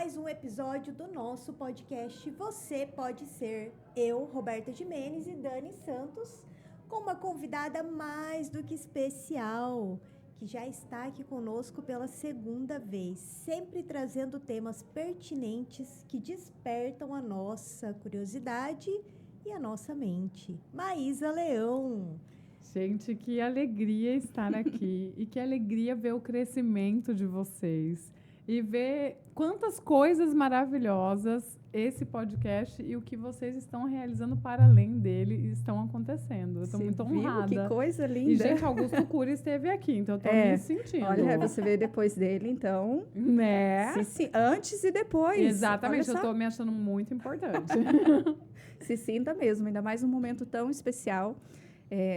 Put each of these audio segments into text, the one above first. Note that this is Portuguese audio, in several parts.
mais um episódio do nosso podcast Você Pode Ser. Eu, Roberta Gimenez e Dani Santos, com uma convidada mais do que especial, que já está aqui conosco pela segunda vez, sempre trazendo temas pertinentes que despertam a nossa curiosidade e a nossa mente. Maísa Leão. Gente, que alegria estar aqui e que alegria ver o crescimento de vocês e ver quantas coisas maravilhosas esse podcast e o que vocês estão realizando para além dele estão acontecendo. Eu estou muito honrada. Que coisa linda. E, gente, Augusto Cury esteve aqui, então eu estou me sentindo. Olha, você veio depois dele, então... Né? Se antes e depois. Exatamente, eu estou me achando muito importante. Se sinta mesmo, ainda mais um momento tão especial.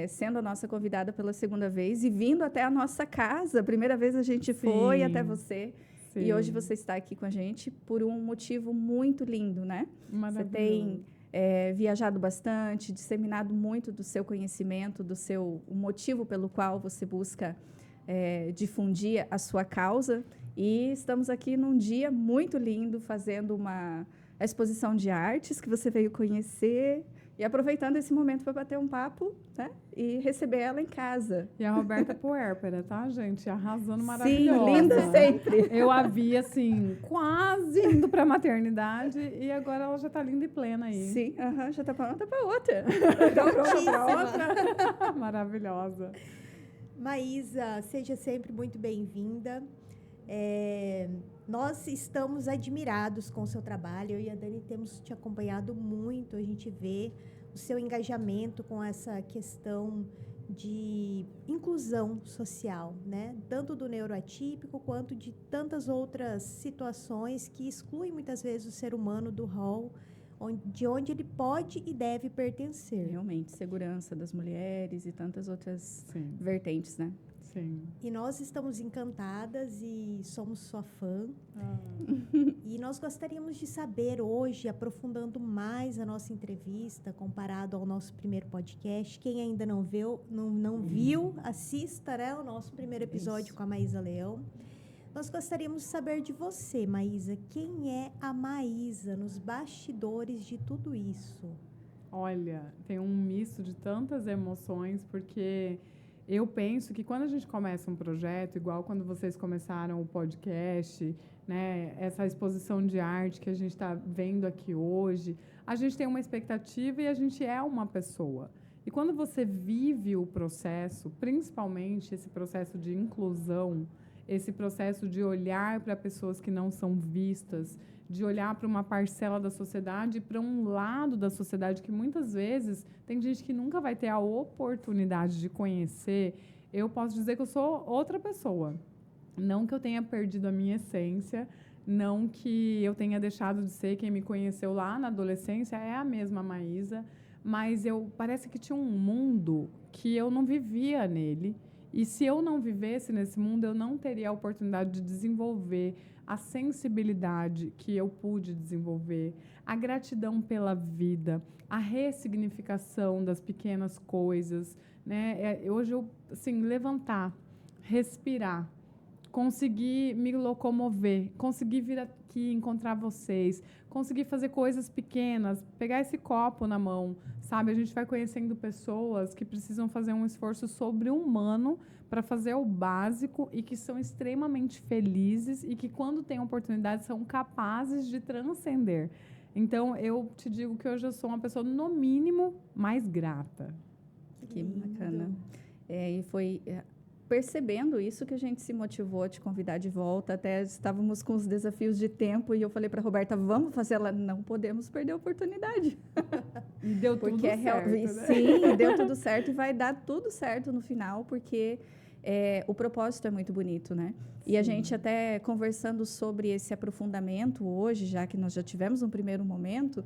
Sendo a nossa convidada pela segunda vez e vindo até a nossa casa. Primeira vez a gente foi até você. Sim. E hoje você está aqui com a gente por um motivo muito lindo, né? Você tem viajado bastante, disseminado muito do seu conhecimento, o motivo pelo qual você busca difundir a sua causa. E estamos aqui num dia muito lindo, fazendo uma exposição de artes que você veio conhecer. E aproveitando esse momento para bater um papo, né? E receber ela em casa. E a Roberta Puérpera, tá, gente? Arrasando, maravilhosa. Sim, linda sempre. Eu a vi, assim, quase indo para a maternidade e agora ela já está linda e plena aí. Sim, já está pronta para outra. Então, pronta para outra. Maravilhosa. Maísa, seja sempre muito bem-vinda. Nós estamos admirados com o seu trabalho. Eu e a Dani temos te acompanhado muito. A gente vê o seu engajamento com essa questão de inclusão social, né? Tanto do neuroatípico quanto de tantas outras situações que excluem muitas vezes o ser humano do rol de onde ele pode e deve pertencer. Realmente, segurança das mulheres e tantas outras vertentes, né? Sim. E nós estamos encantadas e somos sua fã. E nós gostaríamos de saber hoje, aprofundando mais a nossa entrevista, comparado ao nosso primeiro podcast. Quem ainda não viu, assista, né, o nosso primeiro episódio com a Maísa Leão. Nós gostaríamos de saber de você, Maísa. Quem é a Maísa nos bastidores de tudo isso? Olha, tem um misto de tantas emoções, porque... Eu penso que quando a gente começa um projeto, igual quando vocês começaram o podcast, né, essa exposição de arte que a gente está vendo aqui hoje, a gente tem uma expectativa e a gente é uma pessoa. E quando você vive o processo, principalmente esse processo de inclusão, esse processo de olhar para pessoas que não são vistas, de olhar para uma parcela da sociedade, para um lado da sociedade que muitas vezes tem gente que nunca vai ter a oportunidade de conhecer, eu posso dizer que eu sou outra pessoa. Não que eu tenha perdido a minha essência, não que eu tenha deixado de ser quem me conheceu lá na adolescência, é a mesma Maísa, mas parece que tinha um mundo que eu não vivia nele. E se eu não vivesse nesse mundo, eu não teria a oportunidade de desenvolver a sensibilidade que eu pude desenvolver, a gratidão pela vida, a ressignificação das pequenas coisas, né? Hoje eu, assim, levantar, respirar, conseguir me locomover, conseguir vir aqui encontrar vocês, conseguir fazer coisas pequenas, pegar esse copo na mão, sabe? A gente vai conhecendo pessoas que precisam fazer um esforço sobre-humano para fazer o básico e que são extremamente felizes e que, quando têm oportunidade, são capazes de transcender. Então, eu te digo que hoje eu sou uma pessoa, no mínimo, mais grata. Que bacana. E foi... percebendo isso que a gente se motivou a te convidar de volta. Até estávamos com os desafios de tempo e eu falei para a Roberta, vamos fazer. Ela, não podemos perder a oportunidade. E deu tudo certo, né? Sim, deu tudo certo e vai dar tudo certo no final, porque o propósito é muito bonito, né? Sim. E a gente até conversando sobre esse aprofundamento hoje, já que nós já tivemos um primeiro momento,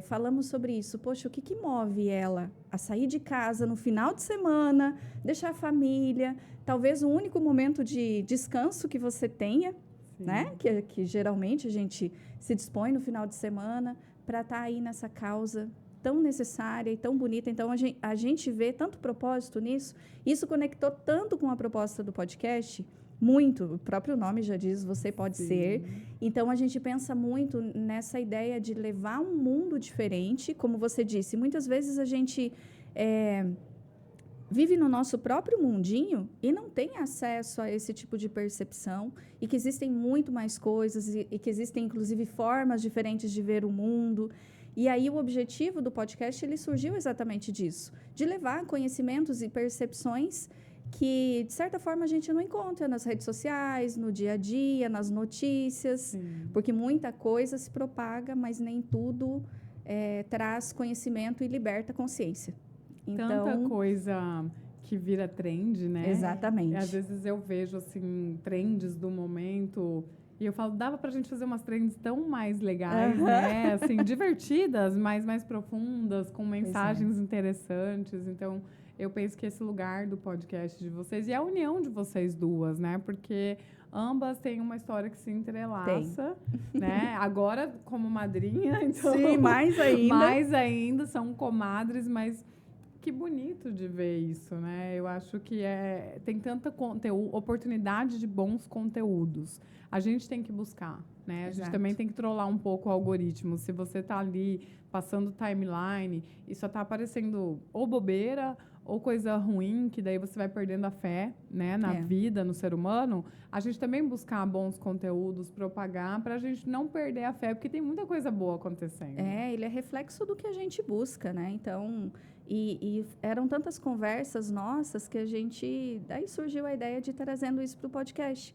falamos sobre isso. Poxa, o que move ela a sair de casa no final de semana, deixar a família, talvez o único momento de descanso que você tenha, né? Que geralmente a gente se dispõe no final de semana para estar aí nessa causa tão necessária e tão bonita. Então, a gente vê tanto propósito nisso. Isso conectou tanto com a proposta do podcast muito. O próprio nome já diz, você pode ser. Então, a gente pensa muito nessa ideia de levar um mundo diferente. Como você disse, muitas vezes a gente vive no nosso próprio mundinho e não tem acesso a esse tipo de percepção, e que existem muito mais coisas, e que existem, inclusive, formas diferentes de ver o mundo. E aí, o objetivo do podcast, ele surgiu exatamente disso, de levar conhecimentos e percepções que, de certa forma, a gente não encontra nas redes sociais, no dia a dia, nas notícias, porque muita coisa se propaga, mas nem tudo traz conhecimento e liberta a consciência. Então, tanta coisa que vira trend, né? Exatamente. E, às vezes eu vejo, assim, trends do momento e eu falo, dava pra gente fazer umas trends tão mais legais, né? Assim, divertidas, mas mais profundas, com mensagens interessantes. Então, eu penso que esse lugar do podcast de vocês e a união de vocês duas, né? Porque ambas têm uma história que se entrelaça, né? Agora, como madrinha, então... Sim, mais ainda. Mais ainda, são comadres, mas que bonito de ver isso, né? Eu acho que tem tanta oportunidade de bons conteúdos. A gente tem que buscar, né? A gente também tem que trollar um pouco o algoritmo. Se você está ali passando timeline e só está aparecendo ou bobeira ou coisa ruim, que daí você vai perdendo a fé, né, na vida, no ser humano, a gente também buscar bons conteúdos, propagar, para a gente não perder a fé, porque tem muita coisa boa acontecendo. Ele é reflexo do que a gente busca, né? Então, e eram tantas conversas nossas que a gente... Daí surgiu a ideia de trazendo isso para o podcast.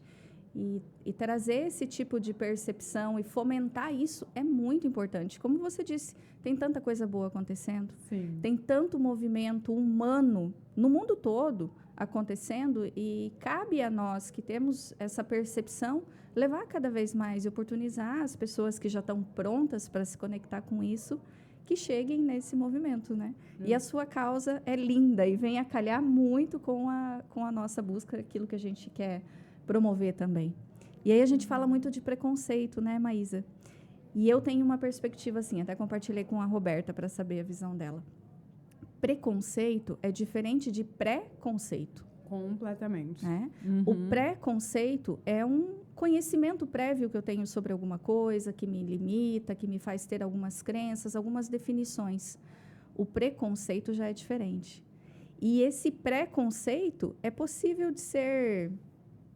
E trazer esse tipo de percepção e fomentar isso é muito importante. Como você disse, tem tanta coisa boa acontecendo. Sim. Tem tanto movimento humano no mundo todo acontecendo, e cabe a nós que temos essa percepção levar cada vez mais e oportunizar as pessoas que já estão prontas para se conectar com isso, que cheguem nesse movimento, né? E a sua causa é linda e vem a calhar muito com a nossa busca, aquilo que a gente quer promover também. E aí a gente fala muito de preconceito, né, Maísa? E eu tenho uma perspectiva assim, até compartilhei com a Roberta para saber a visão dela. Preconceito é diferente de pré-conceito. Completamente. Né? O pré-conceito é um conhecimento prévio que eu tenho sobre alguma coisa, que me limita, que me faz ter algumas crenças, algumas definições. O preconceito já é diferente. E esse preconceito é possível de ser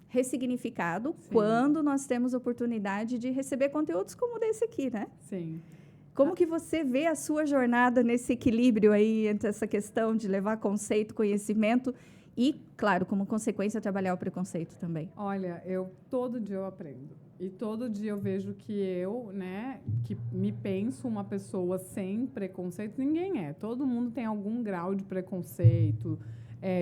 ressignificado quando nós temos oportunidade de receber conteúdos como desse aqui, né? Sim. Como que você vê a sua jornada nesse equilíbrio aí entre essa questão de levar conceito, conhecimento e, claro, como consequência, trabalhar o preconceito também? Olha, todo dia eu aprendo. E todo dia eu vejo que eu, né, que me penso uma pessoa sem preconceito, ninguém é. Todo mundo tem algum grau de preconceito,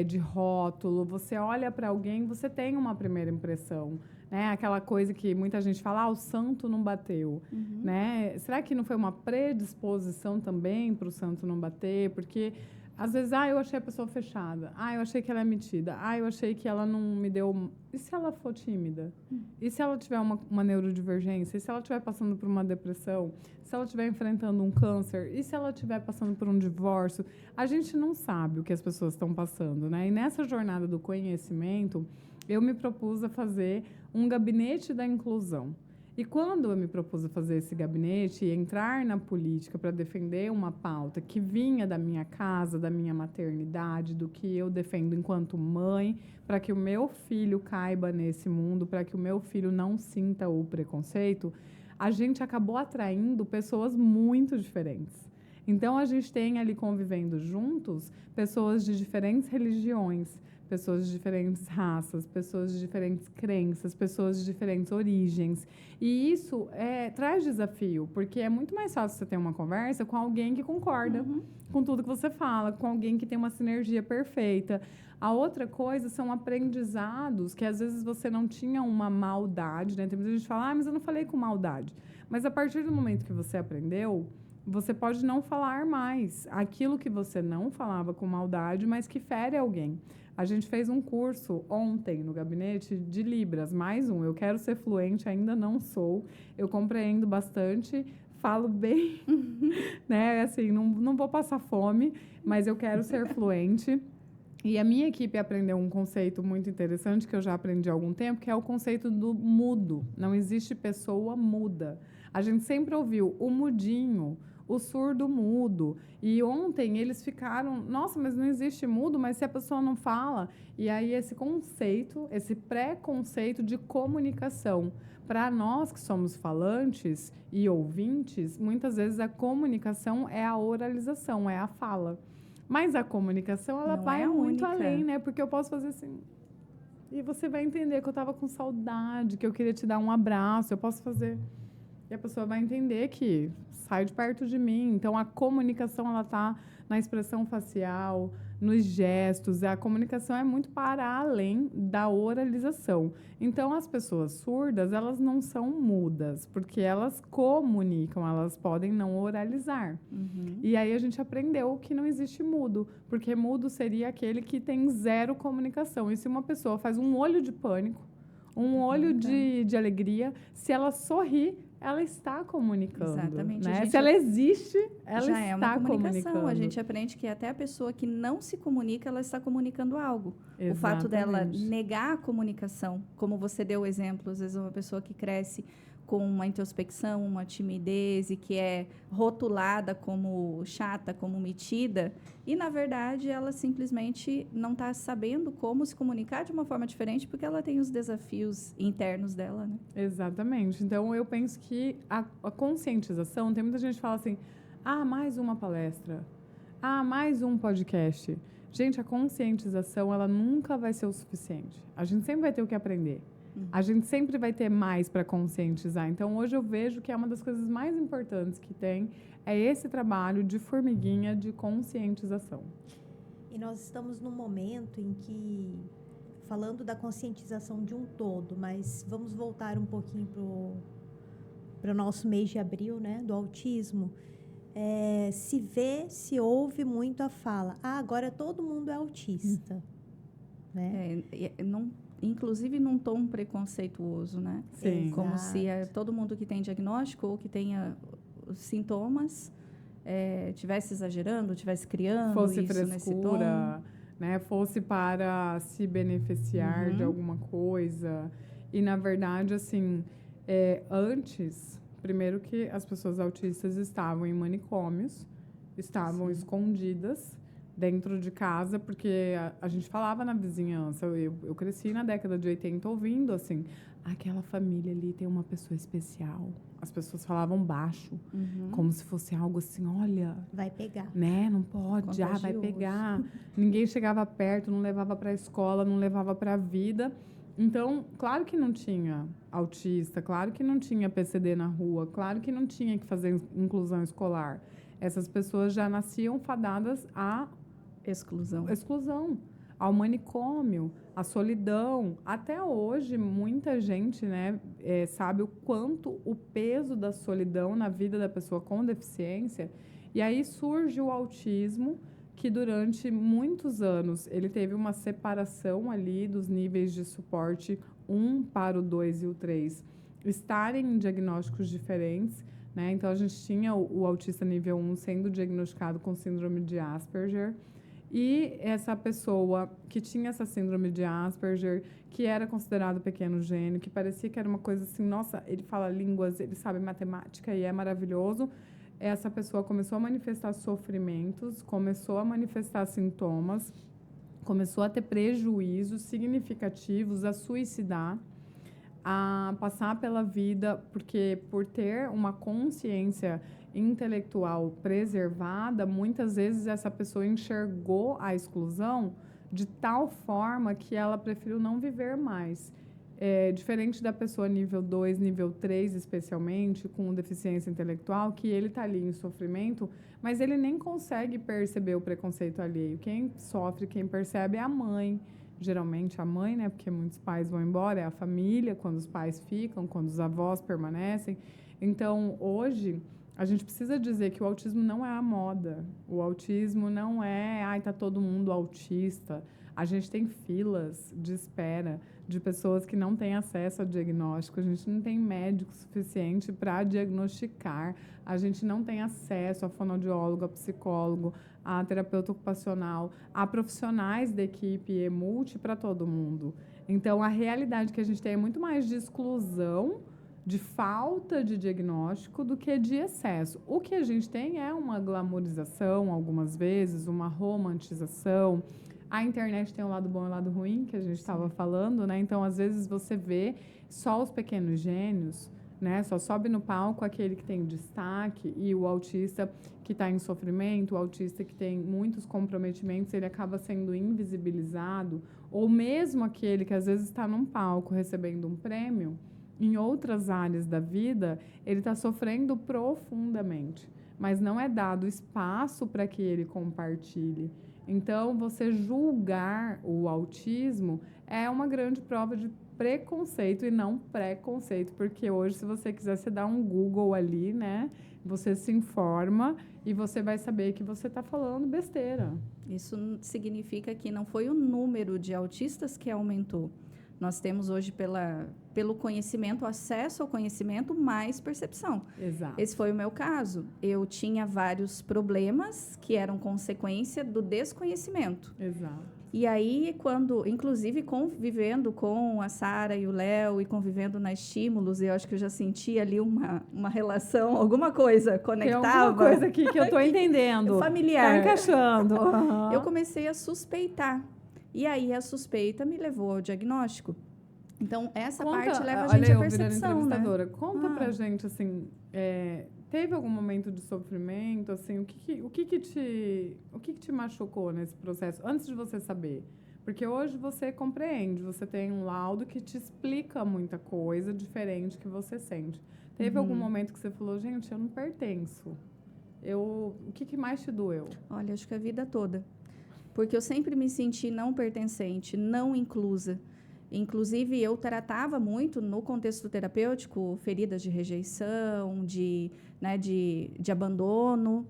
de rótulo. Você olha para alguém, você tem uma primeira impressão, né? Aquela coisa que muita gente fala, o santo não bateu, né? Será que não foi uma predisposição também para o santo não bater? Porque às vezes, eu achei a pessoa fechada, eu achei que ela é metida, eu achei que ela não me deu... E se ela for tímida? E se ela tiver uma neurodivergência? E se ela estiver passando por uma depressão? Se ela estiver enfrentando um câncer? E se ela estiver passando por um divórcio? A gente não sabe o que as pessoas estão passando, né? E nessa jornada do conhecimento, eu me propus a fazer um gabinete da inclusão. E quando eu me propus a fazer esse gabinete e entrar na política para defender uma pauta que vinha da minha casa, da minha maternidade, do que eu defendo enquanto mãe, para que o meu filho caiba nesse mundo, para que o meu filho não sinta o preconceito, a gente acabou atraindo pessoas muito diferentes. Então, a gente tem ali convivendo juntos pessoas de diferentes religiões, pessoas de diferentes raças, pessoas de diferentes crenças, pessoas de diferentes origens. E isso traz desafio, porque é muito mais fácil você ter uma conversa com alguém que concorda com tudo que você fala, com alguém que tem uma sinergia perfeita. A outra coisa são aprendizados que, às vezes, você não tinha uma maldade, né? Tem muita gente que fala, mas eu não falei com maldade. Mas, a partir do momento que você aprendeu, você pode não falar mais aquilo que você não falava com maldade, mas que fere alguém. A gente fez um curso ontem no gabinete de Libras, mais um. Eu quero ser fluente, ainda não sou. Eu compreendo bastante, falo bem, né? Assim, não vou passar fome, mas eu quero ser fluente. E a minha equipe aprendeu um conceito muito interessante que eu já aprendi há algum tempo, que é o conceito do mudo. Não existe pessoa muda. A gente sempre ouviu o mudinho, o surdo mudo. E ontem eles ficaram, nossa, mas não existe mudo, mas se a pessoa não fala. E aí esse conceito, esse pré-conceito de comunicação. Para nós que somos falantes e ouvintes, muitas vezes a comunicação é a oralização, é a fala. Mas a comunicação, ela vai muito além, né? Porque eu posso fazer assim... E você vai entender que eu estava com saudade, que eu queria te dar um abraço. Eu posso fazer... E a pessoa vai entender que sai de perto de mim. Então, a comunicação, ela está na expressão facial, nos gestos. A comunicação é muito para além da oralização. Então, as pessoas surdas, elas não são mudas, porque elas comunicam, elas podem não oralizar. E aí a gente aprendeu que não existe mudo, porque mudo seria aquele que tem zero comunicação. E se uma pessoa faz um olho de pânico, um olho de alegria, se ela sorrir, ela está comunicando. Exatamente. Né? Se ela existe, ela já está é uma comunicação. comunicando. A gente aprende que até a pessoa que não se comunica, ela está comunicando algo. Exatamente. O fato dela negar a comunicação, como você deu o exemplo, às vezes uma pessoa que cresce com uma introspecção, uma timidez e que é rotulada como chata, como metida, e, na verdade, ela simplesmente não está sabendo como se comunicar de uma forma diferente porque ela tem os desafios internos dela, né? Exatamente. Então, eu penso que a conscientização, tem muita gente que fala assim, mais uma palestra, mais um podcast. Gente, a conscientização, ela nunca vai ser o suficiente. A gente sempre vai ter o que aprender. A gente sempre vai ter mais para conscientizar. Então, hoje eu vejo que é uma das coisas mais importantes que tem é esse trabalho de formiguinha de conscientização. E nós estamos num momento em que, falando da conscientização de um todo, mas vamos voltar um pouquinho para o nosso mês de abril, né, do autismo. Se ouve muito a fala, agora todo mundo é autista. Né? Inclusive num tom preconceituoso, né? Sim. Como se todo mundo que tem diagnóstico ou que tenha os sintomas tivesse exagerando, tivesse criando fosse isso frescura, nesse tom. Né? Fosse para se beneficiar de alguma coisa. E, na verdade, assim, antes, primeiro que as pessoas autistas estavam em manicômios, estavam escondidas dentro de casa, porque a gente falava na vizinhança, eu cresci na década de 80 ouvindo, assim, aquela família ali tem uma pessoa especial. As pessoas falavam baixo, como se fosse algo assim, olha... Vai pegar. Né? Não pode, vai pegar. Ninguém chegava perto, não levava para a escola, não levava para a vida. Então, claro que não tinha autista, claro que não tinha PCD na rua, claro que não tinha que fazer inclusão escolar. Essas pessoas já nasciam fadadas à exclusão, ao manicômio, à solidão. Até hoje, muita gente, né, sabe o quanto o peso da solidão na vida da pessoa com deficiência. E aí surge o autismo, que durante muitos anos ele teve uma separação ali dos níveis de suporte 1 para o 2 e o 3 estarem em diagnósticos diferentes. Né? Então, a gente tinha o autista nível 1 sendo diagnosticado com síndrome de Asperger. E essa pessoa que tinha essa síndrome de Asperger, que era considerado pequeno gênio, que parecia que era uma coisa assim, nossa, ele fala línguas, ele sabe matemática e é maravilhoso. Essa pessoa começou a manifestar sofrimentos, começou a manifestar sintomas, começou a ter prejuízos significativos, a suicidar, a passar pela vida, porque por ter uma consciência intelectual preservada, muitas vezes essa pessoa enxergou a exclusão de tal forma que ela preferiu não viver mais. Diferente da pessoa nível 2, nível 3, especialmente, com deficiência intelectual, que ele está ali em sofrimento, mas ele nem consegue perceber o preconceito alheio. Quem sofre, quem percebe é a mãe. Geralmente a mãe, né, porque muitos pais vão embora, é a família, quando os pais ficam, quando os avós permanecem. Então, hoje, a gente precisa dizer que o autismo não é a moda. O autismo não é, tá todo mundo autista. A gente tem filas de espera de pessoas que não têm acesso ao diagnóstico, a gente não tem médico suficiente para diagnosticar, a gente não tem acesso a fonoaudiólogo, a psicólogo, a terapeuta ocupacional, a profissionais da equipe EMULTI para todo mundo. Então, a realidade que a gente tem é muito mais de exclusão, de falta de diagnóstico do que de excesso. O que a gente tem é uma glamorização, algumas vezes, uma romantização. A internet tem um lado bom e um lado ruim, que a gente estava falando, né? Então, às vezes, você vê só os pequenos gênios, né? Só sobe no palco aquele que tem destaque e o autista que está em sofrimento, o autista que tem muitos comprometimentos, ele acaba sendo invisibilizado, ou mesmo aquele que, às vezes, está num palco recebendo um prêmio, em outras áreas da vida, ele está sofrendo profundamente, mas não é dado espaço para que ele compartilhe. Então, você julgar o autismo é uma grande prova de preconceito e não preconceito, porque hoje, se você quiser, você dá um Google ali, né? Você se informa e você vai saber que você está falando besteira. Isso significa que não foi o número de autistas que aumentou. Nós temos hoje, pelo conhecimento, acesso ao conhecimento, mais percepção. Exato. Esse foi o meu caso. Eu tinha vários problemas que eram consequência do desconhecimento. Exato. E aí, inclusive, convivendo com a Sara e o Léo e convivendo na Estímulos, eu acho que eu já senti ali uma relação, alguma coisa conectava. Tem alguma coisa aqui que eu estou entendendo. Familiar. Está encaixando. Uhum. Eu comecei a suspeitar. E aí, a suspeita me levou ao diagnóstico. Então, essa parte leva a gente à percepção, né? Conta pra gente, assim, teve algum momento de sofrimento, assim, o que te machucou nesse processo, antes de você saber? Porque hoje você compreende, você tem um laudo que te explica muita coisa diferente que você sente. Teve algum momento que você falou, gente, eu não pertenço? O que mais te doeu? Olha, acho que a vida toda. Porque eu sempre me senti não pertencente, não inclusa. Inclusive, eu tratava muito, no contexto terapêutico, feridas de rejeição, de abandono.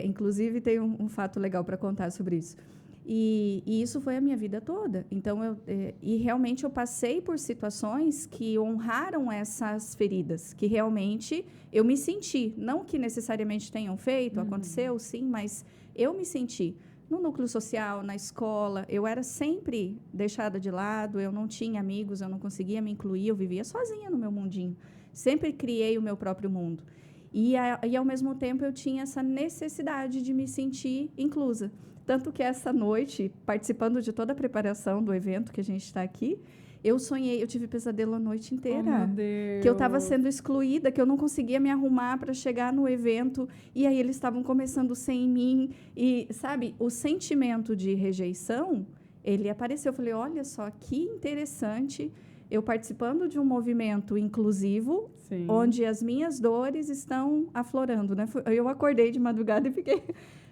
Inclusive, tem um fato legal para contar sobre isso. E isso foi a minha vida toda. Então, e realmente eu passei por situações que honraram essas feridas, que realmente eu me senti. Não que necessariamente tenham feito, aconteceu, sim, mas eu me senti. No núcleo social, na escola, eu era sempre deixada de lado, eu não tinha amigos, eu não conseguia me incluir, eu vivia sozinha no meu mundinho. Sempre criei o meu próprio mundo. E ao mesmo tempo, eu tinha essa necessidade de me sentir inclusa. Tanto que essa noite, participando de toda a preparação do evento que a gente está aqui, eu tive pesadelo a noite inteira. Oh, meu Deus. Que eu estava sendo excluída, que eu não conseguia me arrumar para chegar no evento, e aí eles estavam começando sem mim. E, sabe, o sentimento de rejeição, ele apareceu. Eu falei, olha só, que interessante, eu participando de um movimento inclusivo, sim, onde as minhas dores estão aflorando, né? Eu acordei de madrugada e fiquei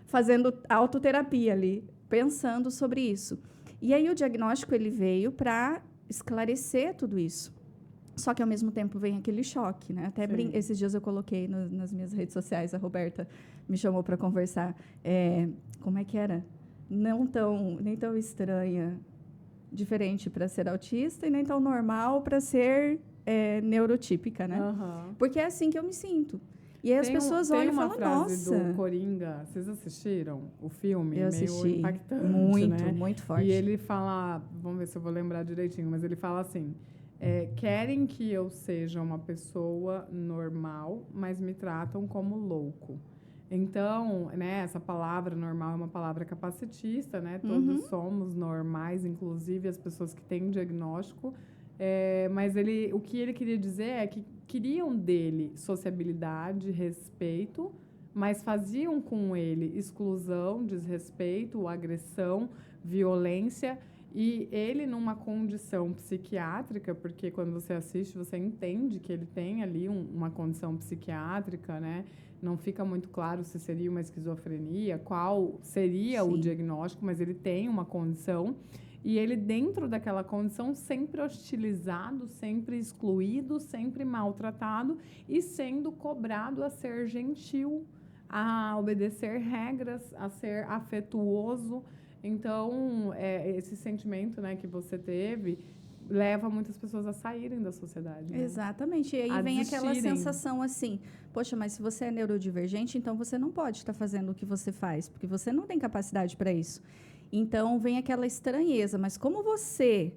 fazendo autoterapia ali, pensando sobre isso. E aí o diagnóstico, ele veio para esclarecer tudo isso. Só que, ao mesmo tempo, vem aquele choque, né? Até esses dias eu coloquei nas minhas redes sociais, a Roberta me chamou para conversar. Como é que era? Nem tão estranha, diferente para ser autista e nem tão normal para ser neurotípica, né? Uhum. Porque é assim que eu me sinto. E aí as pessoas olham e falam, nossa... Tem uma frase do Coringa, vocês assistiram o filme? Eu assisti. Meio impactante, muito, né? Muito forte. E ele fala, vamos ver se eu vou lembrar direitinho, mas ele fala assim, querem que eu seja uma pessoa normal, mas me tratam como louco. Então, né, essa palavra normal é uma palavra capacitista, né? Todos somos normais, inclusive as pessoas que têm diagnóstico. Mas o que ele queria dizer é que queriam dele sociabilidade, respeito, mas faziam com ele exclusão, desrespeito, agressão, violência, e ele numa condição psiquiátrica, porque quando você assiste, você entende que ele tem ali uma condição psiquiátrica, né? Não fica muito claro se seria uma esquizofrenia, qual seria o diagnóstico, mas ele tem uma condição. E ele, dentro daquela condição, sempre hostilizado, sempre excluído, sempre maltratado e sendo cobrado a ser gentil, a obedecer regras, a ser afetuoso. Então, esse sentimento, né, que você teve leva muitas pessoas a saírem da sociedade. Né? Exatamente. E aí vem aquela sensação assim, poxa, mas se você é neurodivergente, então você não pode estar fazendo o que você faz, porque você não tem capacidade para isso. Então, vem aquela estranheza. Mas como você,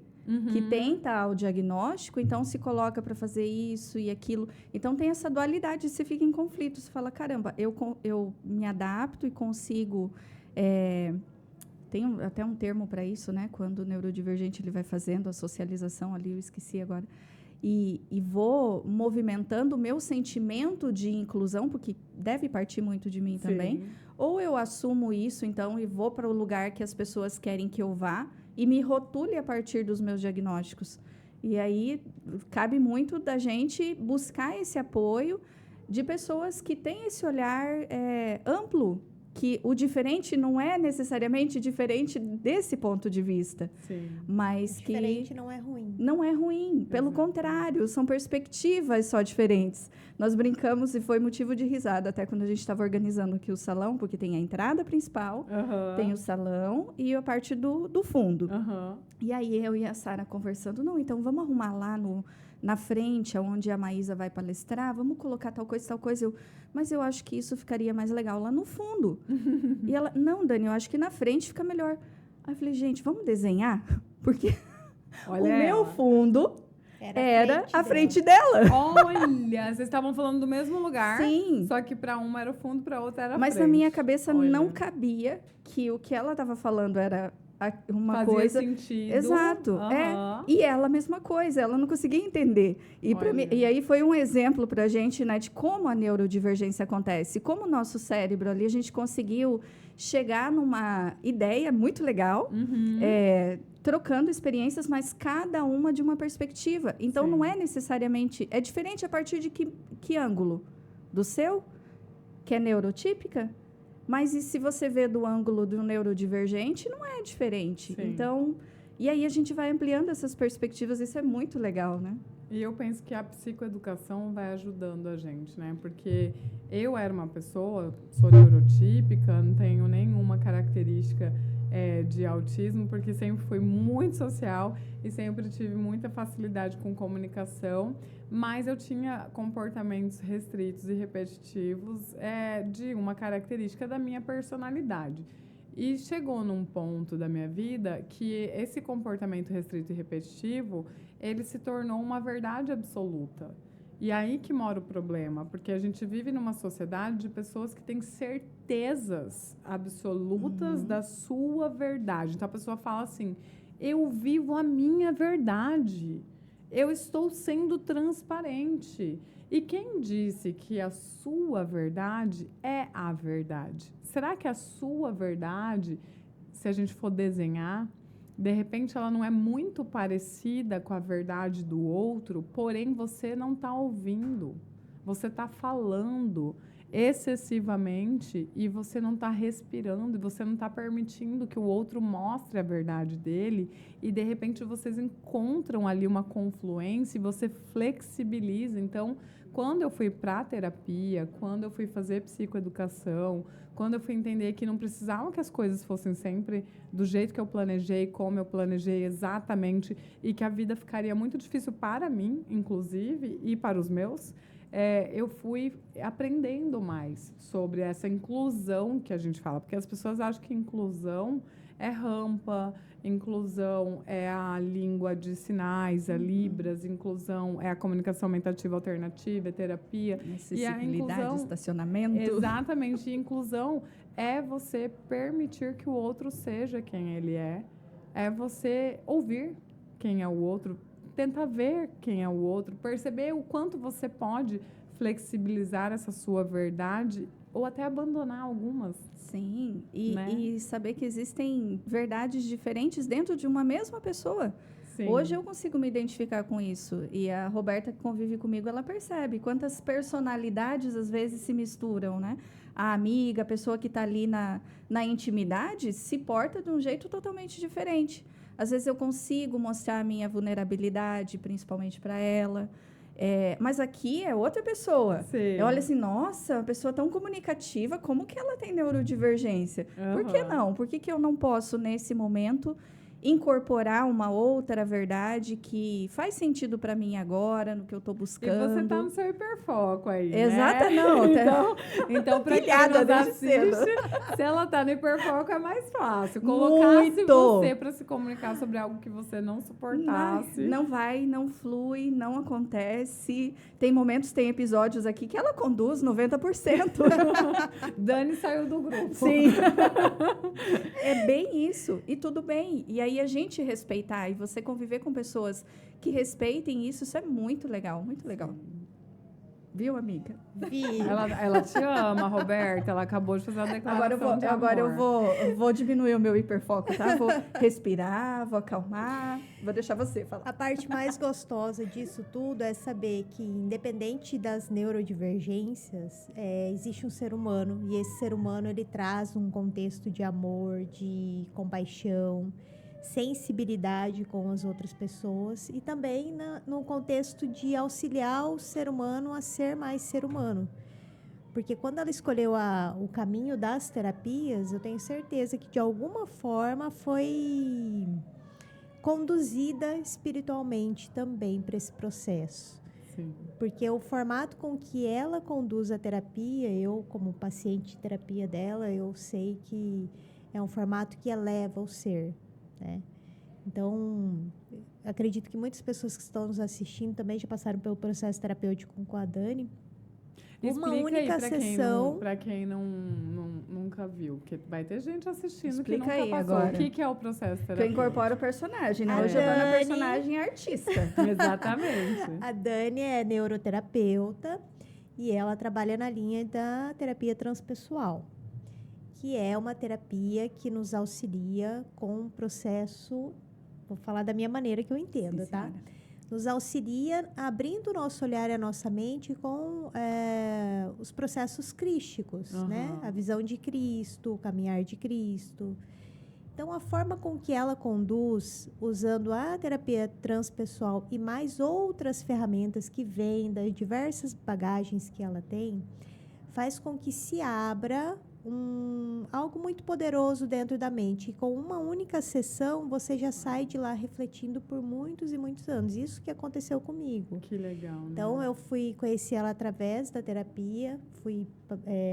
que tem tal diagnóstico, então se coloca para fazer isso e aquilo. Então, tem essa dualidade, você fica em conflito. Você fala, caramba, eu me adapto e consigo... Tem até um termo para isso, né? Quando o neurodivergente ele vai fazendo a socialização ali, eu esqueci agora. E vou movimentando o meu sentimento de inclusão, porque deve partir muito de mim também. Ou eu assumo isso, então, e vou para o lugar que as pessoas querem que eu vá e me rotule a partir dos meus diagnósticos. E aí, cabe muito da gente buscar esse apoio de pessoas que têm esse olhar amplo, que o diferente não é necessariamente diferente desse ponto de vista. Sim. Mas que diferente não é ruim. Não é ruim, pelo contrário, são perspectivas só diferentes. Nós brincamos e foi motivo de risada até quando a gente estava organizando aqui o salão, porque tem a entrada principal, tem o salão e a parte do fundo. E aí eu e a Sara conversando, não, então vamos arrumar lá na frente, onde a Maísa vai palestrar, vamos colocar tal coisa. Mas eu acho que isso ficaria mais legal lá no fundo. E ela, não, Dani, eu acho que na frente fica melhor. Aí eu falei, gente, vamos desenhar? Porque o meu fundo era a frente dela. Olha, vocês estavam falando do mesmo lugar. Sim. Só que para uma era o fundo, para outra era a frente. Mas na minha cabeça não cabia que o que ela estava falando era uma Fazia coisa sentido. Exato. E ela a mesma coisa, ela não conseguia entender. E aí foi um exemplo para a gente, né, de como a neurodivergência acontece, como o nosso cérebro ali, a gente conseguiu chegar numa ideia muito legal, trocando experiências, mas cada uma de uma perspectiva. Então, não é necessariamente... É diferente a partir de que ângulo? Do seu? Que é neurotípica? Mas e se você vê do ângulo do neurodivergente, não é diferente. Sim. Então, e aí a gente vai ampliando essas perspectivas, isso é muito legal, né? E eu penso que a psicoeducação vai ajudando a gente, né? Porque eu era uma pessoa, sou neurotípica, não tenho nenhuma característica de autismo, porque sempre fui muito social e sempre tive muita facilidade com comunicação, mas eu tinha comportamentos restritos e repetitivos de uma característica da minha personalidade. E chegou num ponto da minha vida que esse comportamento restrito e repetitivo, ele se tornou uma verdade absoluta. E aí que mora o problema, porque a gente vive numa sociedade de pessoas que têm certezas absolutas da sua verdade. Então, a pessoa fala assim, eu vivo a minha verdade, eu estou sendo transparente. E quem disse que a sua verdade é a verdade? Será que a sua verdade, se a gente for desenhar, de repente ela não é muito parecida com a verdade do outro, porém você não está ouvindo, você está falando excessivamente e você não está respirando, e você não está permitindo que o outro mostre a verdade dele, e de repente vocês encontram ali uma confluência e você flexibiliza. Então, quando eu fui para a terapia, quando eu fui fazer psicoeducação, quando eu fui entender que não precisava que as coisas fossem sempre do jeito que eu planejei, como eu planejei exatamente, e que a vida ficaria muito difícil para mim, inclusive, e para os meus, eu fui aprendendo mais sobre essa inclusão que a gente fala, porque as pessoas acham que inclusão é rampa, inclusão é a língua de sinais, a Libras, inclusão é a comunicação aumentativa alternativa, é terapia. Acessibilidade, estacionamento. Exatamente. E inclusão é você permitir que o outro seja quem ele é você ouvir quem é o outro, tentar ver quem é o outro, perceber o quanto você pode flexibilizar essa sua verdade ou até abandonar algumas. Sim, e saber que existem verdades diferentes dentro de uma mesma pessoa. Sim. Hoje eu consigo me identificar com isso. E a Roberta, que convive comigo, ela percebe quantas personalidades às vezes se misturam, né? A amiga, a pessoa que está ali na intimidade, se porta de um jeito totalmente diferente. Às vezes eu consigo mostrar a minha vulnerabilidade, principalmente para ela. Mas aqui é outra pessoa. Sim. Eu olho assim, nossa, uma pessoa tão comunicativa, como que ela tem neurodivergência? Por que não? Por que eu não posso, nesse momento, incorporar uma outra verdade que faz sentido para mim agora, no que eu estou buscando? E você tá no seu hiperfoco aí, Exato, né? não. Então para quem nos assiste, se ela tá no hiperfoco, é mais fácil. Colocasse você para se comunicar sobre algo que você não suportasse. Não vai, não flui, não acontece. Tem momentos, tem episódios aqui que ela conduz 90%. Dani saiu do grupo. Sim. É bem isso. E tudo bem. E aí a gente respeitar e você conviver com pessoas que respeitem isso, isso é muito legal, muito legal. Viu, amiga? Vi. Ela te ama, Roberta. Ela acabou de fazer a declaração de amor. Agora eu vou diminuir o meu hiperfoco, tá? Vou respirar, vou acalmar. Vou deixar você falar. A parte mais gostosa disso tudo é saber que, independente das neurodivergências, existe um ser humano. E esse ser humano, ele traz um contexto de amor, de compaixão, sensibilidade com as outras pessoas e também no contexto de auxiliar o ser humano a ser mais ser humano. Porque quando ela escolheu o caminho das terapias, eu tenho certeza que de alguma forma foi conduzida espiritualmente também para esse processo. Sim. Porque o formato com que ela conduz a terapia, eu como paciente de terapia dela, eu sei que é um formato que eleva o ser. Né? Então, acredito que muitas pessoas que estão nos assistindo também já passaram pelo processo terapêutico com a Dani. Uma única sessão. Para quem nunca viu, porque vai ter gente assistindo que Explica nunca aí passou. agora. O que é o processo terapêutico? Que eu incorporo o personagem, né? A Hoje eu tô na Dani- personagem artista. Exatamente. A Dani é neuroterapeuta e ela trabalha na linha da terapia transpessoal, que é uma terapia que nos auxilia com um processo, vou falar da minha maneira que eu entendo, Sim, tá? senhora. Nos auxilia abrindo o nosso olhar e a nossa mente com os processos crísticos, né? A visão de Cristo, o caminhar de Cristo. Então, a forma com que ela conduz, usando a terapia transpessoal e mais outras ferramentas que vêm das diversas bagagens que ela tem, faz com que se abra algo muito poderoso dentro da mente. E com uma única sessão, você já sai de lá refletindo por muitos e muitos anos. Isso que aconteceu comigo. Que legal, né? Então, eu conheci ela através da terapia.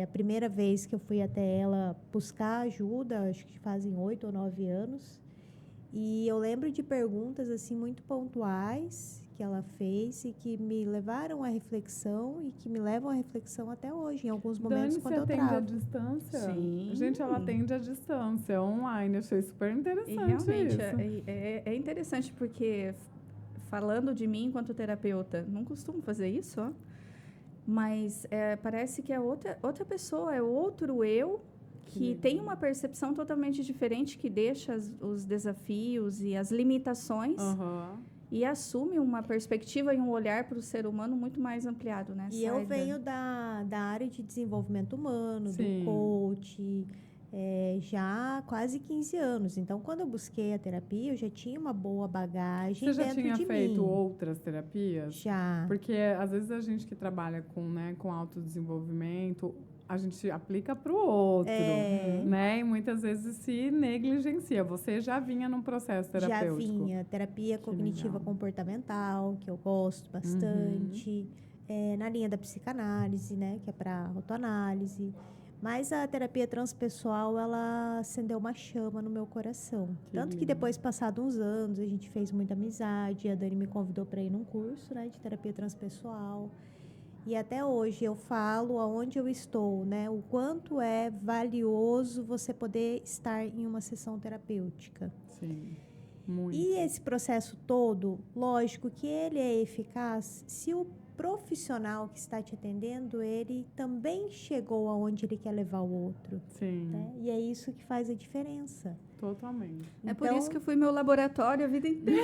A primeira vez que eu fui até ela buscar ajuda, acho que fazem 8 ou 9 anos. E eu lembro de perguntas assim muito pontuais que ela fez e que me levaram à reflexão e que me levam à reflexão até hoje, em alguns momentos Dani, quando você eu atende à travo. distância? Sim. Gente, ela atende à distância, online. Achei super interessante E realmente isso. é interessante porque, falando de mim enquanto terapeuta, não costumo fazer isso, ó, mas parece que é outra pessoa, é outro eu que tem uma percepção totalmente diferente, que deixa os desafios e as limitações e assume uma perspectiva e um olhar para o ser humano muito mais ampliado, né? E eu venho da área de desenvolvimento humano, Sim. do coach, já há quase 15 anos. Então, quando eu busquei a terapia, eu já tinha uma boa bagagem Você já dentro tinha de feito mim. outras terapias? Já. Porque, às vezes, a gente que trabalha com autodesenvolvimento, a gente aplica para o outro, né? E muitas vezes se negligencia. Você já vinha num processo terapêutico? Já vinha. Terapia cognitiva comportamental, que eu gosto bastante. Na linha da psicanálise, né? Que é para autoanálise. Mas a terapia transpessoal, ela acendeu uma chama no meu coração. Tanto que depois, passados uns anos, a gente fez muita amizade. A Dani me convidou para ir num curso, né? De terapia transpessoal. E até hoje eu falo aonde eu estou, né? O quanto é valioso você poder estar em uma sessão terapêutica. Sim, muito. E esse processo todo, lógico que ele é eficaz se o profissional que está te atendendo, ele também chegou aonde ele quer levar o outro. Sim. Né? E é isso que faz a diferença. Totalmente. É por isso que eu fui meu laboratório a vida inteira.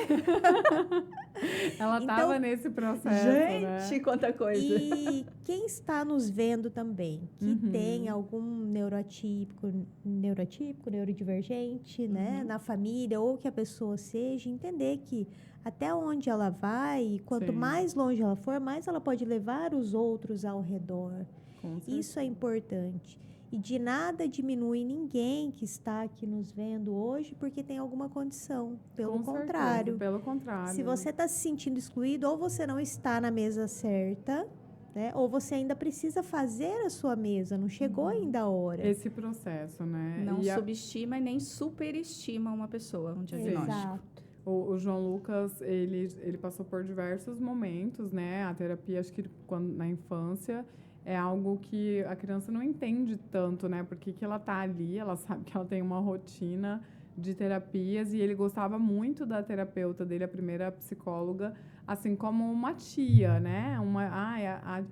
Ela estava nesse processo, gente, né? quanta coisa. E quem está nos vendo também, que tem algum neurotípico, neurodivergente, né, na família, ou que a pessoa seja, entender que até onde ela vai, e quanto mais longe ela for, mais ela pode levar os outros ao redor. Isso é importante. E de nada diminui ninguém que está aqui nos vendo hoje porque tem alguma condição. Pelo contrário. Pelo contrário. Se você está se sentindo excluído, ou você não está na mesa certa, né? Ou você ainda precisa fazer a sua mesa, não chegou ainda a hora. Esse processo, né? Não subestima e nem superestima uma pessoa, um diagnóstico. Exato. O João Lucas, ele passou por diversos momentos, né? A terapia, acho que na infância, é algo que a criança não entende tanto, né? Porque que ela tá ali, ela sabe que ela tem uma rotina de terapias e ele gostava muito da terapeuta dele, a primeira psicóloga, assim como uma tia, né?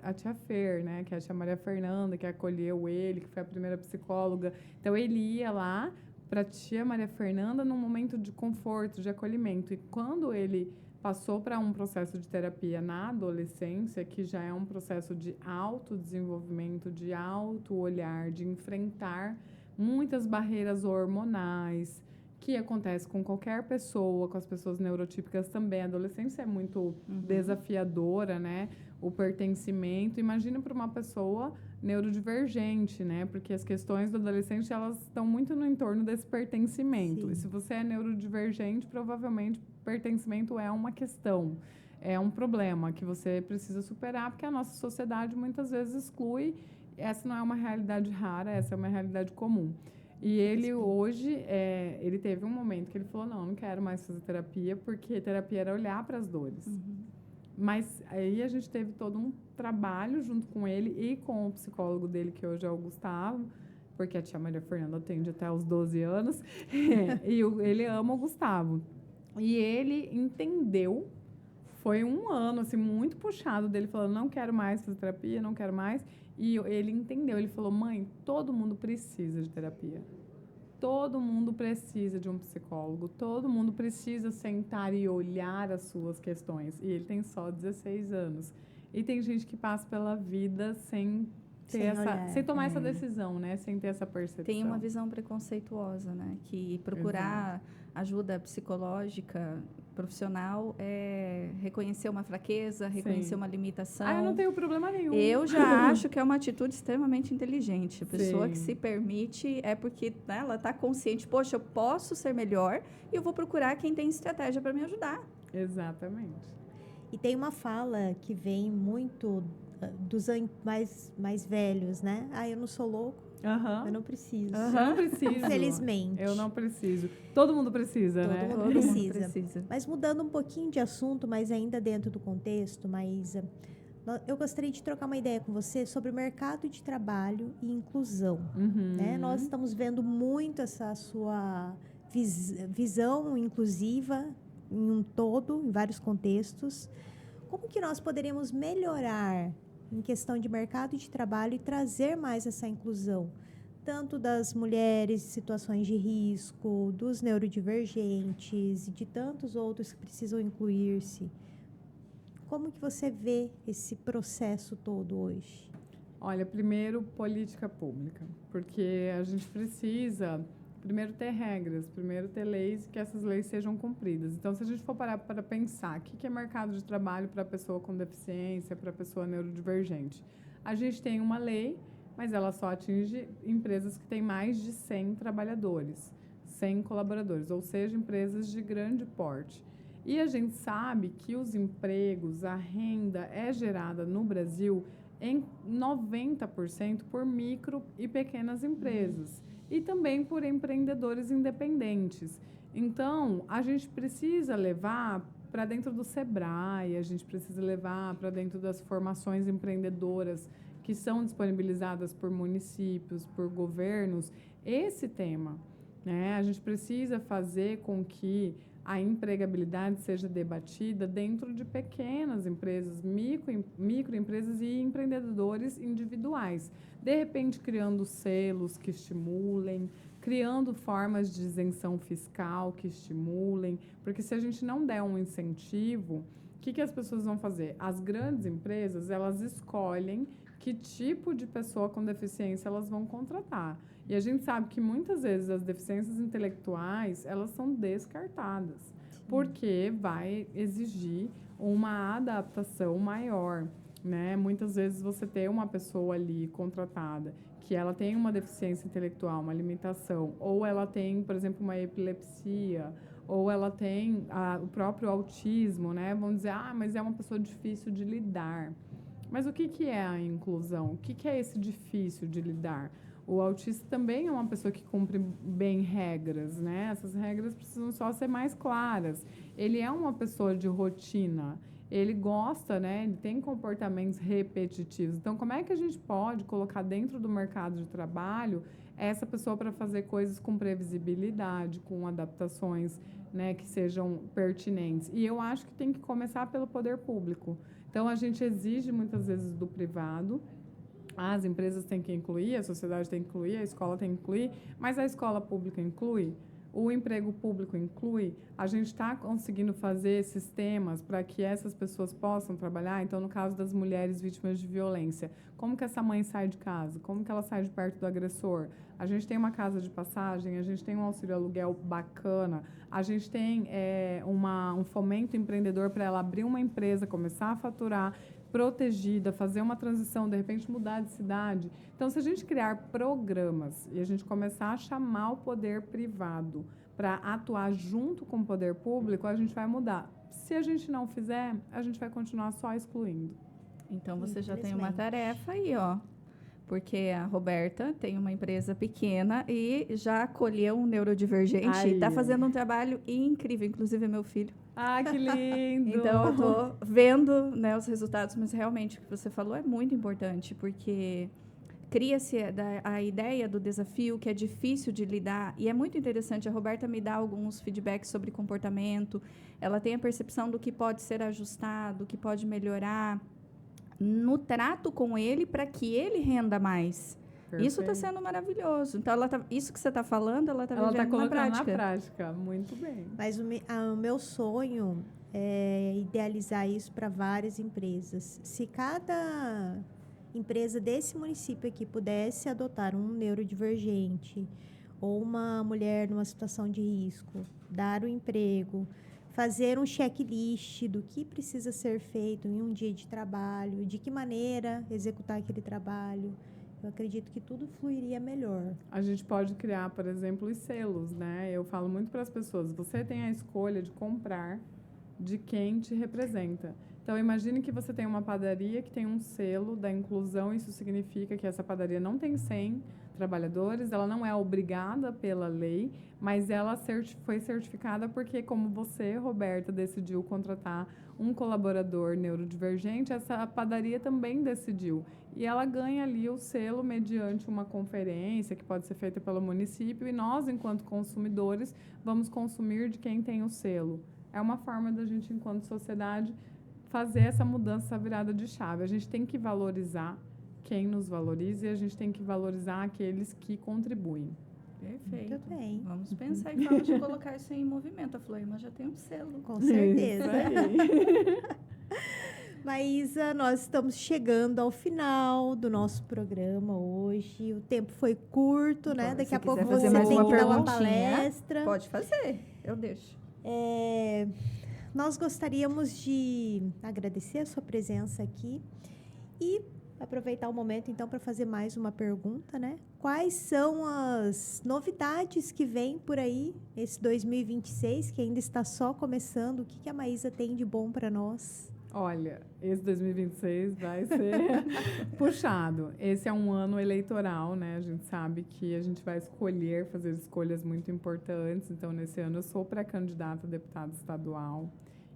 A tia Fer, né? Que é a tia Maria Fernanda, que acolheu ele, que foi a primeira psicóloga. Então, ele ia lá para a tia Maria Fernanda num momento de conforto, de acolhimento. E quando ele passou para um processo de terapia na adolescência, que já é um processo de autodesenvolvimento, de auto-olhar, de enfrentar muitas barreiras hormonais, que acontece com qualquer pessoa, com as pessoas neurotípicas também. A adolescência é muito desafiadora, né? O pertencimento. Imagina para uma pessoa neurodivergente, né? Porque as questões do adolescente, elas estão muito no entorno desse pertencimento. Sim. E se você é neurodivergente, provavelmente pertencimento é uma questão, é um problema que você precisa superar, porque a nossa sociedade muitas vezes exclui. Essa não é uma realidade rara, essa é uma realidade comum. E ele hoje, ele teve um momento que ele falou, não quero mais fazer terapia, porque terapia era olhar para as dores. Mas aí a gente teve todo um trabalho junto com ele e com o psicólogo dele, que hoje é o Gustavo, porque a tia Maria Fernanda atende até os 12 anos, e ele ama o Gustavo. E ele entendeu, foi um ano assim, muito puxado dele, falando, não quero mais fazer terapia, não quero mais. E ele entendeu, ele falou, mãe, todo mundo precisa de terapia. Todo mundo precisa de um psicólogo, todo mundo precisa sentar e olhar as suas questões. E ele tem só 16 anos. E tem gente que passa pela vida sem tomar essa decisão, né? Sem ter essa percepção. Tem uma visão preconceituosa, né? Que procurar ajuda psicológica, profissional, é reconhecer uma fraqueza, reconhecer uma limitação. Eu não tenho problema nenhum. Eu já acho que é uma atitude extremamente inteligente. A pessoa que se permite é porque, né, ela está consciente, poxa, eu posso ser melhor e eu vou procurar quem tem estratégia para me ajudar. Exatamente. E tem uma fala que vem muito dos mais velhos, né? Eu não sou louco, eu não preciso. Eu não preciso. Infelizmente. Eu não preciso. Todo mundo precisa, né? Todo mundo precisa. Mas mudando um pouquinho de assunto, mas ainda dentro do contexto, eu gostaria de trocar uma ideia com você sobre o mercado de trabalho e inclusão. Né? Nós estamos vendo muito essa sua visão inclusiva em vários contextos. Como que nós poderíamos melhorar em questão de mercado de trabalho e trazer mais essa inclusão, tanto das mulheres em situações de risco, dos neurodivergentes e de tantos outros que precisam incluir-se? Como que você vê esse processo todo hoje? Olha, primeiro, política pública, porque a gente precisa, primeiro, ter regras, primeiro, ter leis e que essas leis sejam cumpridas. Então, se a gente for parar para pensar, o que é mercado de trabalho para a pessoa com deficiência, para a pessoa neurodivergente? A gente tem uma lei, mas ela só atinge empresas que têm mais de 100 trabalhadores, 100 colaboradores, ou seja, empresas de grande porte. E a gente sabe que os empregos, a renda é gerada no Brasil em 90% por micro e pequenas empresas. E também por empreendedores independentes. Então, a gente precisa levar para dentro do Sebrae, a gente precisa levar para dentro das formações empreendedoras que são disponibilizadas por municípios, por governos, esse tema, né? A gente precisa fazer com que a empregabilidade seja debatida dentro de pequenas empresas, microempresas e empreendedores individuais. De repente, criando selos que estimulem, criando formas de isenção fiscal que estimulem, porque se a gente não der um incentivo, o que as pessoas vão fazer? As grandes empresas, elas escolhem que tipo de pessoa com deficiência elas vão contratar. E a gente sabe que muitas vezes as deficiências intelectuais, elas são descartadas. porque vai exigir uma adaptação maior, né? Muitas vezes você tem uma pessoa ali contratada que ela tem uma deficiência intelectual, uma limitação, ou ela tem, por exemplo, uma epilepsia, ou ela tem o próprio autismo, né? Vamos dizer, mas é uma pessoa difícil de lidar. Mas o que é a inclusão? O que é esse difícil de lidar? O autista também é uma pessoa que cumpre bem regras, né? Essas regras precisam só ser mais claras. Ele é uma pessoa de rotina. Ele gosta, né? Ele tem comportamentos repetitivos. Então, como é que a gente pode colocar dentro do mercado de trabalho essa pessoa para fazer coisas com previsibilidade, com adaptações, né, que sejam pertinentes? E eu acho que tem que começar pelo poder público. Então, a gente exige muitas vezes do privado. As empresas têm que incluir, a sociedade tem que incluir, a escola tem que incluir, mas a escola pública inclui, o emprego público inclui. A gente está conseguindo fazer sistemas para que essas pessoas possam trabalhar. Então, no caso das mulheres vítimas de violência, como que essa mãe sai de casa? Como que ela sai de perto do agressor? A gente tem uma casa de passagem, a gente tem um auxílio aluguel bacana, a gente tem um fomento empreendedor para ela abrir uma empresa, começar a faturar, protegida, fazer uma transição, de repente mudar de cidade. Então, se a gente criar programas e a gente começar a chamar o poder privado para atuar junto com o poder público, a gente vai mudar. Se a gente não fizer, a gente vai continuar só excluindo. Então, você já tem uma tarefa aí, ó. Porque a Roberta tem uma empresa pequena e já acolheu um neurodivergente e está fazendo um trabalho incrível, inclusive é meu filho. Ah, que lindo! Então, eu estou vendo, né, os resultados, mas realmente o que você falou é muito importante, porque cria-se a ideia do desafio, que é difícil de lidar, e é muito interessante. A Roberta me dá alguns feedbacks sobre comportamento, ela tem a percepção do que pode ser ajustado, do que pode melhorar no trato com ele para que ele renda mais. Perfeito. Isso está sendo maravilhoso. Então, isso que você está falando, ela está vivendo na prática. Na prática, muito bem. Mas o meu sonho é idealizar isso para várias empresas. Se cada empresa desse município aqui pudesse adotar um neurodivergente ou uma mulher numa situação de risco, dar o emprego, fazer um checklist do que precisa ser feito em um dia de trabalho, de que maneira executar aquele trabalho, eu acredito que tudo fluiria melhor. A gente pode criar, por exemplo, os selos, né? Eu falo muito para as pessoas, você tem a escolha de comprar de quem te representa. Então, imagine que você tem uma padaria que tem um selo da inclusão, isso significa que essa padaria não tem 100 trabalhadores, ela não é obrigada pela lei, mas ela foi certificada porque, como você, Roberta, decidiu contratar um colaborador neurodivergente, essa padaria também decidiu. E ela ganha ali o selo mediante uma conferência que pode ser feita pelo município, e nós, enquanto consumidores, vamos consumir de quem tem o selo. É uma forma da gente, enquanto sociedade, fazer essa mudança, essa virada de chave. A gente tem que valorizar quem nos valoriza e a gente tem que valorizar aqueles que contribuem. Perfeito. Muito bem. Vamos pensar em forma de colocar isso em movimento. A Floima já tem um selo. Com certeza. Maísa, nós estamos chegando ao final do nosso programa hoje. O tempo foi curto, né? Daqui a pouco você tem que dar uma palestra. Pode fazer, eu deixo. Nós gostaríamos de agradecer a sua presença aqui e aproveitar o momento, então, para fazer mais uma pergunta, né? Quais são as novidades que vêm por aí, esse 2026, que ainda está só começando? O que a Maísa tem de bom para nós? Olha, esse 2026 vai ser puxado. Esse é um ano eleitoral, né? A gente sabe que a gente vai fazer escolhas muito importantes. Então, nesse ano, eu sou pré-candidata a deputada estadual.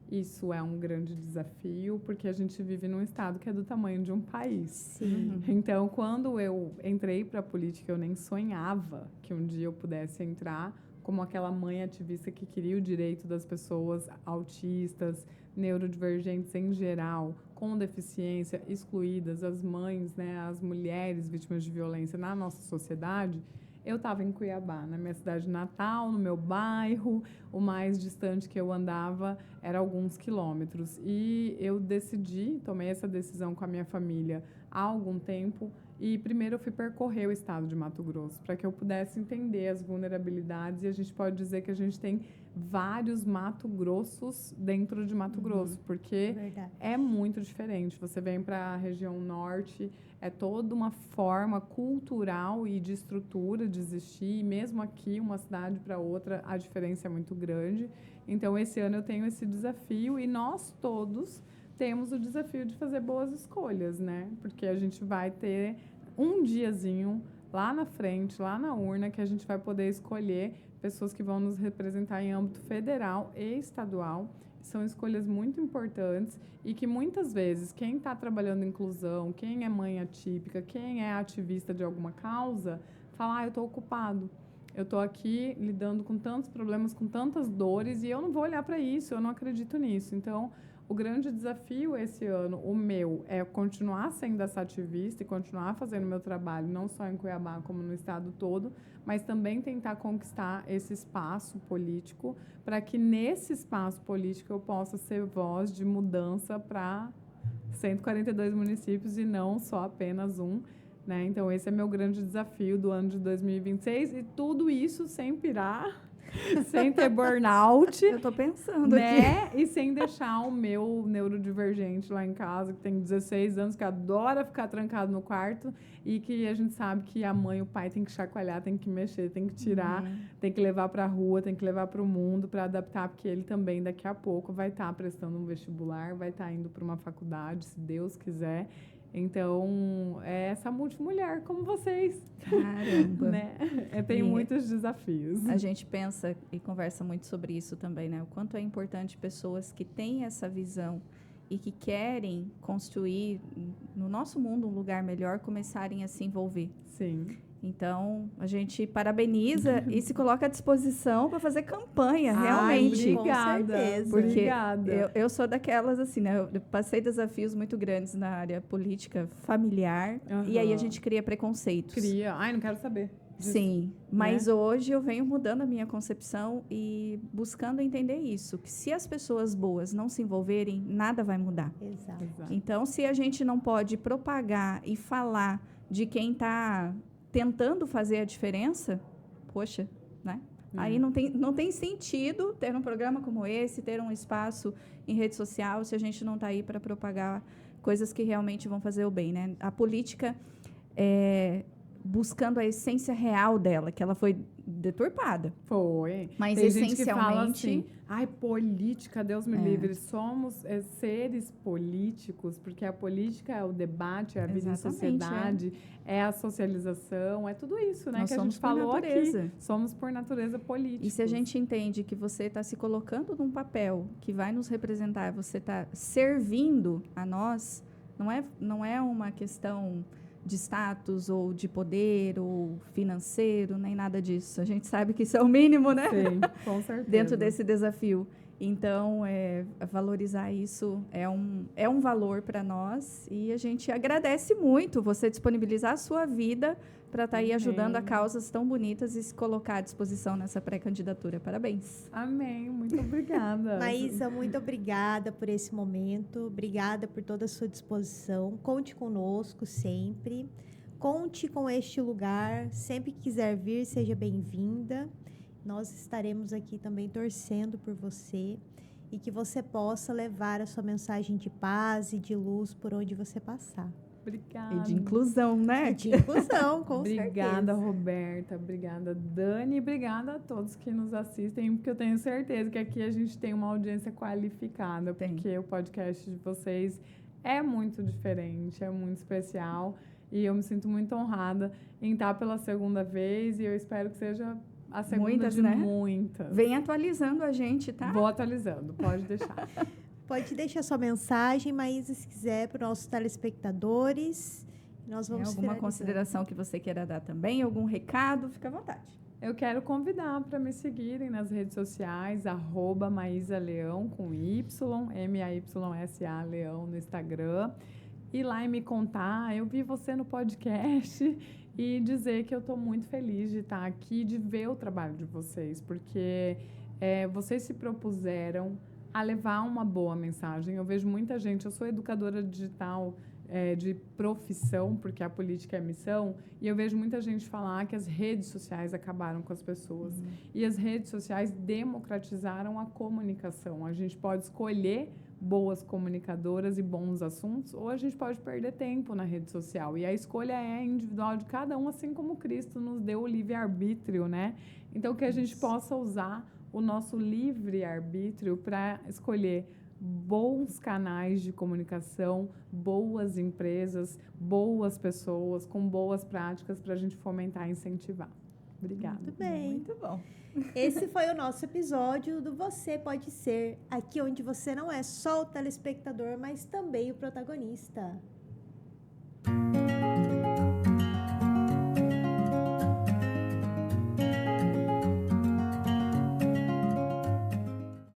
Isso é um grande desafio, porque a gente vive num estado que é do tamanho de um país. Sim. Então, quando eu entrei para a política, eu nem sonhava que um dia eu pudesse entrar como aquela mãe ativista que queria o direito das pessoas autistas, neurodivergentes em geral, com deficiência, excluídas, as mães, né, as mulheres vítimas de violência na nossa sociedade. Eu estava em Cuiabá, na minha cidade natal, no meu bairro. O mais distante que eu andava era alguns quilômetros. E eu tomei essa decisão com a minha família há algum tempo, E primeiro eu fui percorrer o estado de Mato Grosso, para que eu pudesse entender as vulnerabilidades. E a gente pode dizer que a gente tem vários Mato Grossos dentro de Mato Grosso, porque é muito diferente. Você vem para a região norte, é toda uma forma cultural e de estrutura de existir. E mesmo aqui, uma cidade para outra, a diferença é muito grande. Então, esse ano eu tenho esse desafio e nós todos temos o desafio de fazer boas escolhas, né? Porque a gente vai ter um diazinho lá na frente, lá na urna, que a gente vai poder escolher pessoas que vão nos representar em âmbito federal e estadual. São escolhas muito importantes e que muitas vezes quem está trabalhando inclusão, quem é mãe atípica, quem é ativista de alguma causa, fala, eu estou ocupado. Eu estou aqui lidando com tantos problemas, com tantas dores e eu não vou olhar para isso, eu não acredito nisso. Então, o grande desafio esse ano, o meu, é continuar sendo essa ativista e continuar fazendo o meu trabalho, não só em Cuiabá, como no estado todo, mas também tentar conquistar esse espaço político, para que nesse espaço político eu possa ser voz de mudança para 142 municípios e não só apenas um. Né? Então, esse é meu grande desafio do ano de 2026 e tudo isso sem pirar, sem ter burnout. Eu tô pensando né? aqui. E sem deixar o meu neurodivergente lá em casa, que tem 16 anos, que adora ficar trancado no quarto e que a gente sabe que a mãe e o pai tem que chacoalhar, tem que mexer, tem que tirar, tem que levar para a rua, tem que levar para o mundo para adaptar, porque ele também daqui a pouco vai estar prestando um vestibular, vai estar indo para uma faculdade, se Deus quiser. Então, é essa multimulher como vocês. Caramba. Né? Tem muitos desafios. A gente pensa e conversa muito sobre isso também, né? O quanto é importante pessoas que têm essa visão e que querem construir no nosso mundo um lugar melhor começarem a se envolver. Sim. Então, a gente parabeniza e se coloca à disposição para fazer campanha, realmente. Obrigada. Com certeza. Porque obrigada. Eu sou daquelas, assim, né? Eu passei desafios muito grandes na área política familiar e aí a gente cria preconceitos. Ai, não quero saber disso. Sim, mas hoje eu venho mudando a minha concepção e buscando entender isso, que se as pessoas boas não se envolverem, nada vai mudar. Exato. Então, se a gente não pode propagar e falar de quem está tentando fazer a diferença, poxa, né? Aí não tem sentido ter um programa como esse, ter um espaço em rede social, se a gente não está aí para propagar coisas que realmente vão fazer o bem, né? A política buscando a essência real dela, que ela foi deturpada. Foi. Mas tem essencialmente... gente que fala assim, política, Deus me livre. Somos seres políticos, porque a política é o debate, é a vida em sociedade, é a socialização, é tudo isso, né? Nós que a gente falou aqui. Somos por natureza políticos. E se a gente entende que você está se colocando num papel que vai nos representar, você está servindo a nós, não é uma questão de status ou de poder ou financeiro, nem nada disso. A gente sabe que isso é o mínimo, né? Sim, com certeza. Dentro desse desafio. Então, valorizar isso é um valor para nós e a gente agradece muito você disponibilizar a sua vida para estar aí ajudando a causas tão bonitas e se colocar à disposição nessa pré-candidatura. Parabéns. Amém. Muito obrigada. Maísa, muito obrigada por esse momento. Obrigada por toda a sua disposição. Conte conosco sempre. Conte com este lugar. Sempre que quiser vir, seja bem-vinda. Nós estaremos aqui também torcendo por você e que você possa levar a sua mensagem de paz e de luz por onde você passar. Obrigada. E de inclusão, né? E de inclusão, com Obrigada, certeza. Roberta. Obrigada, Dani. Obrigada a todos que nos assistem, porque eu tenho certeza que aqui a gente tem uma audiência qualificada, porque o podcast de vocês é muito diferente, é muito especial e eu me sinto muito honrada em estar pela segunda vez e eu espero que seja a segunda muitas, de né? muitas. Vem atualizando a gente, tá? Vou atualizando, pode deixar. Pode deixar sua mensagem, Maísa, se quiser, para os nossos telespectadores. Nós vamos alguma consideração que você queira dar também? Algum recado? Fica à vontade. Eu quero convidar para me seguirem nas redes sociais, @MaísaLeão, com Y, MAYSA Leão no Instagram. Ir lá e me contar, eu vi você no podcast e dizer que eu estou muito feliz de estar aqui, de ver o trabalho de vocês, porque vocês se propuseram a levar uma boa mensagem. Eu vejo muita gente, eu sou educadora digital, de profissão, porque a política é missão, e eu vejo muita gente falar que as redes sociais acabaram com as pessoas. E as redes sociais democratizaram a comunicação. A gente pode escolher boas comunicadoras e bons assuntos, ou a gente pode perder tempo na rede social. E a escolha é individual de cada um, assim como Cristo nos deu o livre-arbítrio, né? Então, que a gente possa usar o nosso livre-arbítrio para escolher bons canais de comunicação, boas empresas, boas pessoas, com boas práticas para a gente fomentar e incentivar. Obrigada. Muito bem. Muito bom. Esse foi o nosso episódio do Você Pode Ser, aqui onde você não é só o telespectador, mas também o protagonista.